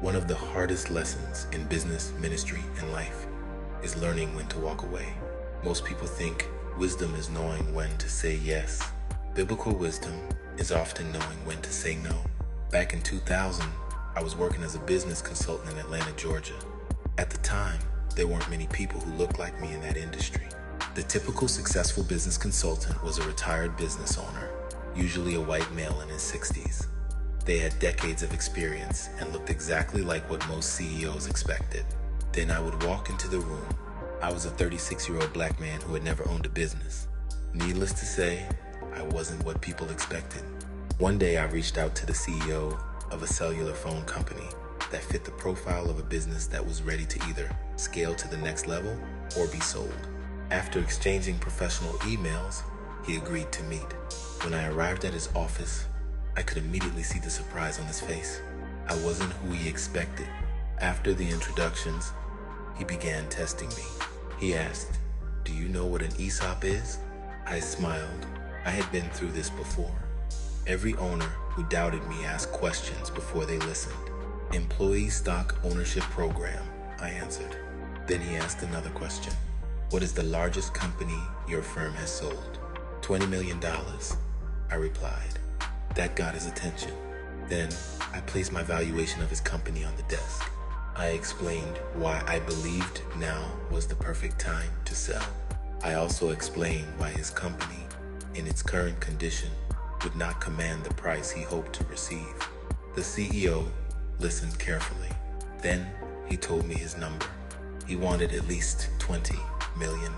One of the hardest lessons in business, ministry, and life is learning when to walk away. Most people think wisdom is knowing when to say yes. Biblical wisdom is often knowing when to say no. Back in 2000, I was working as a business consultant in Atlanta, Georgia. At the time, there weren't many people who looked like me in that industry. The typical successful business consultant was a retired business owner, usually a white male in his 60s. They had decades of experience and looked exactly like what most CEOs expected. Then I would walk into the room. I was a 36-year-old black man who had never owned a business. Needless to say, I wasn't what people expected. One day I reached out to the CEO of a cellular phone company that fit the profile of a business that was ready to either scale to the next level or be sold. After exchanging professional emails, he agreed to meet. When I arrived at his office, I could immediately see the surprise on his face. I wasn't who he expected. After the introductions, he began testing me. He asked, "Do you know what an ESOP is?" I smiled. I had been through this before. Every owner who doubted me asked questions before they listened. "Employee stock ownership program," I answered. Then he asked another question. "What is the largest company your firm has sold?" $20 million, I replied. That got his attention. Then I placed my valuation of his company on the desk. I explained why I believed now was the perfect time to sell. I also explained why his company, in its current condition, would not command the price he hoped to receive. The CEO listened carefully. Then he told me his number. He wanted at least $20 million.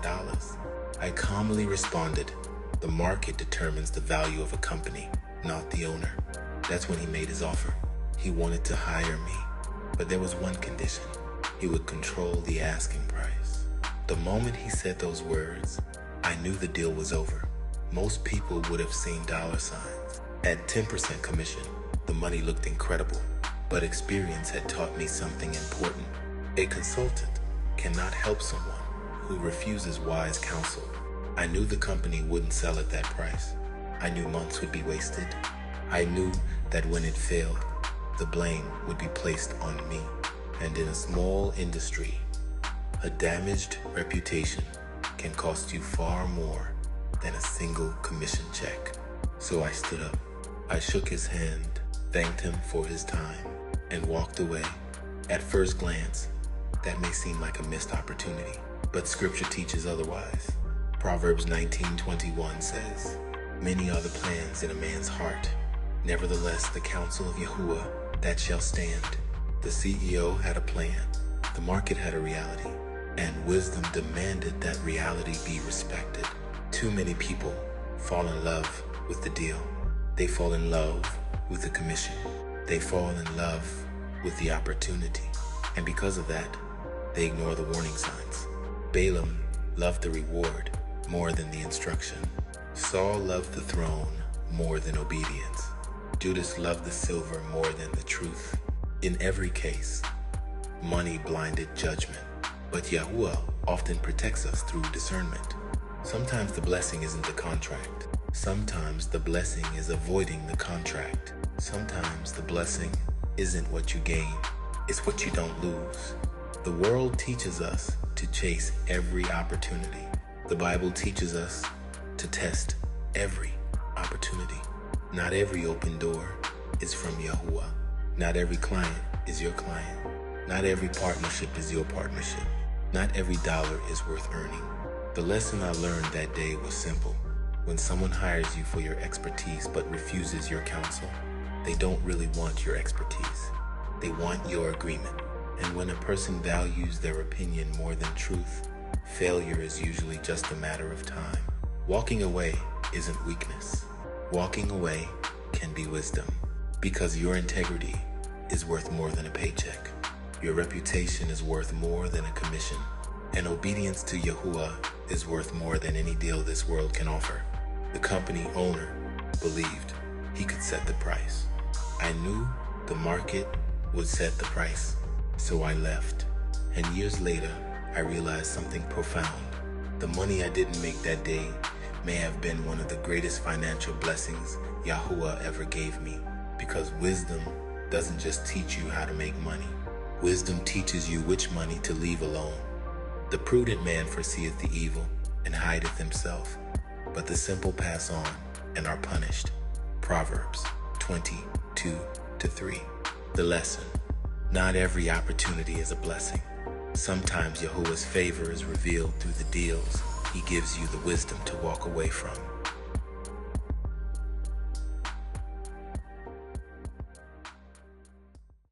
I calmly responded, "The market determines the value of a company, not the owner." That's when he made his offer. He wanted to hire me, but there was one condition. He would control the asking price. The moment he said those words, I knew the deal was over. Most people would have seen dollar signs. At 10% commission, the money looked incredible, but experience had taught me something important. A consultant cannot help someone who refuses wise counsel. I knew the company wouldn't sell at that price. I knew months would be wasted. I knew that when it failed, the blame would be placed on me. And in a small industry, a damaged reputation can cost you far more than a single commission check. So I stood up. I shook his hand, thanked him for his time, and walked away. At first glance, that may seem like a missed opportunity, but scripture teaches otherwise. Proverbs 19:21 says, "Many are the plans in a man's heart. Nevertheless, the counsel of Yahuah, that shall stand." The CEO had a plan. The market had a reality, and wisdom demanded that reality be respected. Too many people fall in love with the deal. They fall in love with the commission. They fall in love with the opportunity. And because of that, they ignore the warning signs. Balaam loved the reward more than the instruction. Saul loved the throne more than obedience. Judas loved the silver more than the truth. In every case, money blinded judgment, but Yahuah often protects us through discernment. Sometimes the blessing isn't the contract. Sometimes the blessing is avoiding the contract. Sometimes the blessing isn't what you gain, it's what you don't lose. The world teaches us to chase every opportunity. The Bible teaches us to test every opportunity. Not every open door is from Yahuah. Not every client is your client. Not every partnership is your partnership. Not every dollar is worth earning. The lesson I learned that day was simple. When someone hires you for your expertise but refuses your counsel, they don't really want your expertise. They want your agreement. And when a person values their opinion more than truth, failure is usually just a matter of time. Walking away isn't weakness. Walking away can be wisdom, because your integrity is worth more than a paycheck. Your reputation is worth more than a commission. And obedience to Yahuah is worth more than any deal this world can offer. The company owner believed he could set the price. I knew the market would set the price, so I left. And years later, I realized something profound. The money I didn't make that day may have been one of the greatest financial blessings Yahuah ever gave me, because wisdom doesn't just teach you how to make money. Wisdom teaches you which money to leave alone. The prudent man foreseeth the evil and hideth himself, but the simple pass on and are punished. Proverbs 22:3. The lesson: not every opportunity is a blessing. Sometimes Yahuah's favor is revealed through the deals he gives you the wisdom to walk away from.